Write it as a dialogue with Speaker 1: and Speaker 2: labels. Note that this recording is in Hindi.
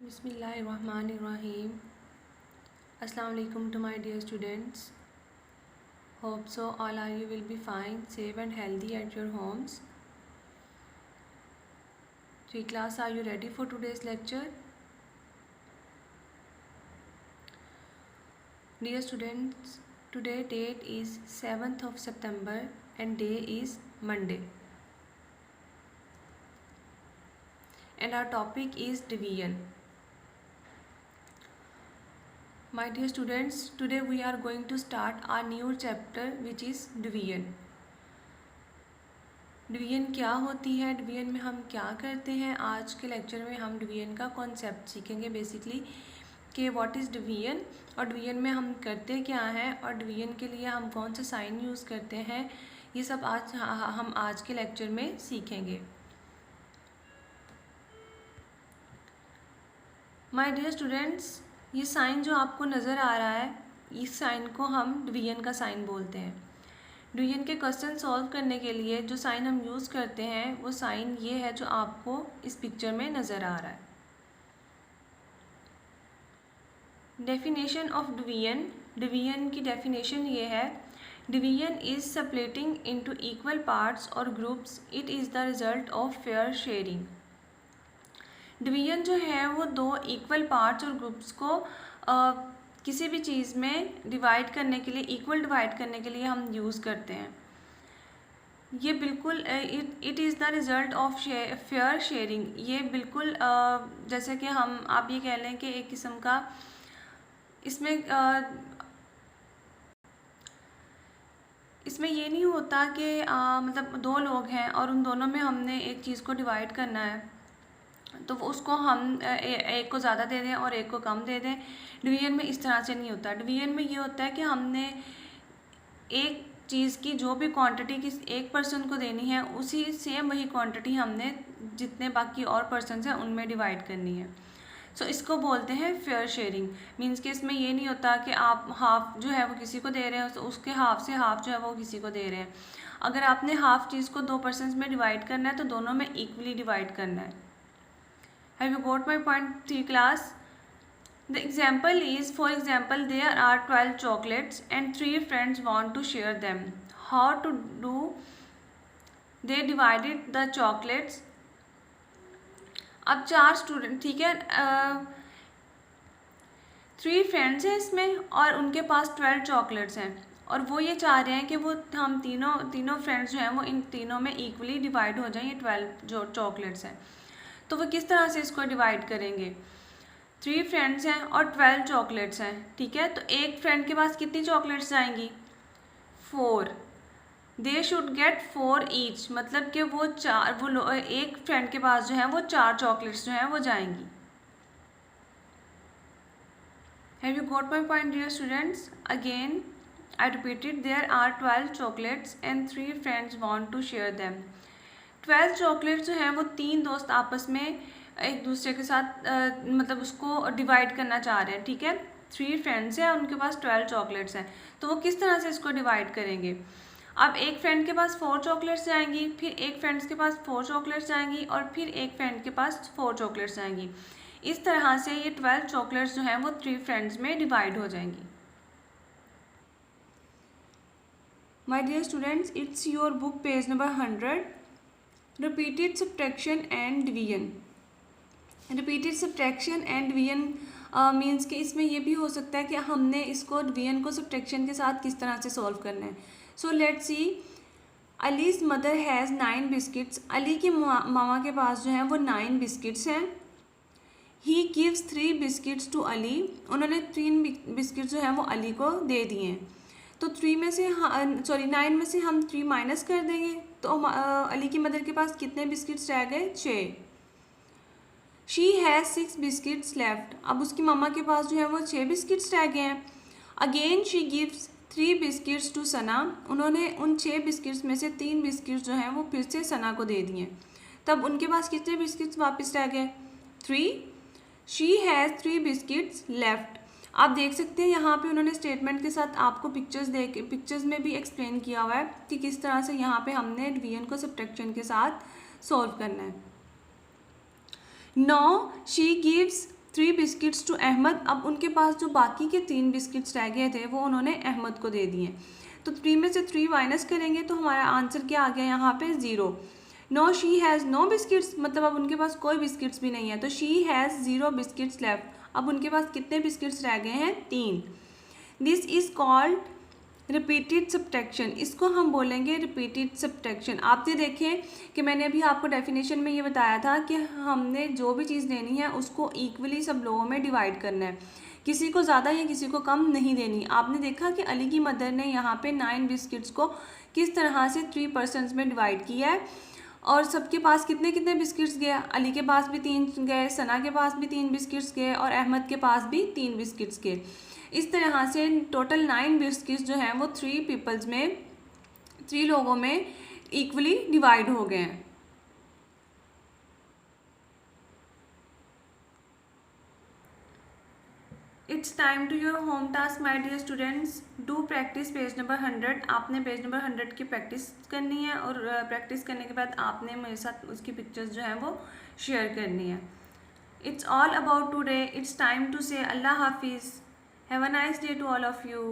Speaker 1: Bismillahirrahmanirrahim. Assalamu alaikum to my dear students. Hope so all of you will be fine, safe and healthy at your homes. So class, are you ready for today's lecture? Dear students, today date is 7th of September and day is Monday. And our topic is division. My dear students, today we are going to start our new chapter which is division. Division क्या होती है, डिवीजन में हम क्या करते हैं। आज के लेक्चर में हम डिवीजन का कॉन्सेप्ट सीखेंगे बेसिकली कि व्हाट इज़ डिवीजन और डिवीजन में हम करते क्या हैं और डिवीजन के लिए हम कौन सा साइन यूज़ करते हैं। ये सब हम आज के लेक्चर में सीखेंगे। माय डियर स्टूडेंट्स, ये साइन जो आपको नज़र आ रहा है, इस साइन को हम डिवीजन का साइन बोलते हैं। डिवीजन के क्वेश्चन सॉल्व करने के लिए जो साइन हम यूज़ करते हैं वो साइन ये है जो आपको इस पिक्चर में नज़र आ रहा है। डेफिनेशन ऑफ डिवीजन, डिवीजन की डेफिनेशन ये है, division is splitting into equal parts और groups, it is the result of fair sharing. Division जो है वो दो इक्वल पार्ट्स और ग्रुप्स को किसी भी चीज़ में डिवाइड करने के लिए, इक्वल डिवाइड करने के लिए हम यूज़ करते हैं। ये बिल्कुल it is the result of fair sharing. ये बिल्कुल जैसे कि आप ये कह लें कि एक किस्म का इसमें ये नहीं होता कि मतलब दो लोग हैं और उन दोनों में हमने एक चीज़ को डिवाइड करना है तो उसको हम एक को ज़्यादा दे दें और एक को कम दे दें। डिवीजन में इस तरह से नहीं होता। डिवीजन में ये होता है कि हमने एक चीज़ की जो भी क्वांटिटी किस एक पर्सन को देनी है, उसी सेम वही क्वांटिटी हमने जितने बाकी और पर्सन हैं उनमें डिवाइड करनी है। सो इसको बोलते हैं फेयर शेयरिंग। मीन्स कि इसमें ये नहीं होता कि आप हाफ जो है वो किसी को दे रहे हैं तो उसके हाफ से हाफ जो है वो किसी को दे रहे हैं। अगर आपने हाफ चीज़ को दो पर्सन में डिवाइड करना है तो दोनों में इक्वली डिवाइड करना है। Have you got my point 3 class? The example is, for example, there are 12 chocolates and 3 friends want to share them. How to do? They divided the chocolates. अब 4 स्टूडेंट, ठीक है, 3 फ्रेंड्स हैं इसमें और उनके पास 12 चॉकलेट्स हैं और वो ये चाह रहे हैं कि वो हम तीनों फ्रेंड्स जो हैं वो इन तीनों में इक्वली डिवाइड हो जाएं। ये 12 जो चॉकलेट्स हैं तो वो किस तरह से इसको डिवाइड करेंगे। 3 फ्रेंड्स हैं और 12 चॉकलेट्स हैं, ठीक है, तो एक फ्रेंड के पास कितनी चॉकलेट्स जाएंगी? 4। दे शुड गेट 4 ईच, मतलब कि वो एक फ्रेंड के पास जो है वो 4 चॉकलेट्स जो हैं वो जाएंगी। Have you got my point dear students? Again I repeated, there are 12 chocolates and 3 friends want to share them. 12 chocolates जो हैं वो 3 दोस्त आपस में एक दूसरे के साथ मतलब उसको डिवाइड करना चाह रहे हैं, ठीक है। 3 फ्रेंड्स हैं, उनके पास 12 चॉकलेट्स हैं, तो वो किस तरह से इसको डिवाइड करेंगे। अब एक फ्रेंड के पास 4 चॉकलेट्स जाएंगी, फिर एक फ्रेंड्स के पास 4 चॉकलेट्स जाएंगी और फिर एक फ्रेंड के पास 4 चॉकलेट्स जाएंगी। इस तरह से ये 12 चॉकलेट्स जो हैं वो 3 फ्रेंड्स में डिवाइड हो जाएंगी। My dear students, it's your book page number 100। Repeated subtraction and division. Repeated subtraction and division means कि इसमें ये भी हो सकता है कि हमने इसको डिवीजन को सब्ट्रैक्शन के साथ किस तरह से सॉल्व करना है। So let's see, allies mother has 9 biscuits. Ali की मामा के पास जो है वो 9 बिस्किट्स हैं। He gives 3 biscuits to Ali. उन्होंने 3 बिस्किट्स जो हैं वो अली को दे दिए हैं। तो 9 में से हम 3 माइनस कर देंगे तो अली की मदर के पास कितने बिस्किट्स रह गए? 6। She has 6 biscuits left. अब उसकी मम्मा के पास जो है वो 6 बिस्किट्स रह गए हैं। Again she gives 3 biscuits to Sana. उन्होंने उन 6 बिस्किट्स में से 3 बिस्किट्स जो हैं वो फिर से सना को दे दिए। तब उनके पास कितने बिस्किट्स वापस रह गए? 3। She has 3 biscuits left. आप देख सकते हैं यहाँ पे उन्होंने स्टेटमेंट के साथ आपको पिक्चर्स में भी एक्सप्लेन किया हुआ है कि किस तरह से यहाँ पे हमने डिवीजन को सब्ट्रैक्शन के साथ सॉल्व करना है। Now she gives 3 biscuits to Ahmed. अब उनके पास जो बाकी के 3 बिस्किट्स रह गए थे वो उन्होंने अहमद को दे दिए। तो 3 में से 3 माइनस करेंगे तो हमारा आंसर क्या आ गया यहाँ पे 0। No she has no biscuits, मतलब अब उनके पास कोई बिस्किट्स भी नहीं है, तो शी हैज़ 0 बिस्किट्स लेफ्ट। अब उनके पास कितने बिस्किट्स रह गए हैं? 3। This is called repeated subtraction, इसको हम बोलेंगे रिपीटेड सब्ट्रैक्शन। आपने देखें कि मैंने अभी आपको डेफिनेशन में ये बताया था कि हमने जो भी चीज़ लेनी है उसको इक्वली सब लोगों में डिवाइड करना है, किसी को ज़्यादा या किसी को कम नहीं देनी। आपने देखा कि अली की मदर ने यहाँ पे 9 बिस्किट्स को किस तरह से 3 पर्सन्स में डिवाइड किया है, और सबके पास कितने कितने बिस्किट्स गए? अली के पास भी 3 गए, सना के पास भी 3 बिस्किट्स गए, और अहमद के पास भी 3 बिस्किट्स गए। इस तरह से टोटल 9 बिस्किट्स जो हैं वो 3 पीपल्स में, 3 लोगों में इक्वली डिवाइड हो गए हैं। It's time to your home task my dear students, do practice page number 100। आपने पेज नंबर 100 की प्रैक्टिस करनी है, और प्रैक्टिस करने के बाद आपने मेरे साथ उसकी पिक्चर्स जो हैं वो शेयर करनी है। It's all about today, it's time to say Allah हाफिज़। Have a nice day to all of you.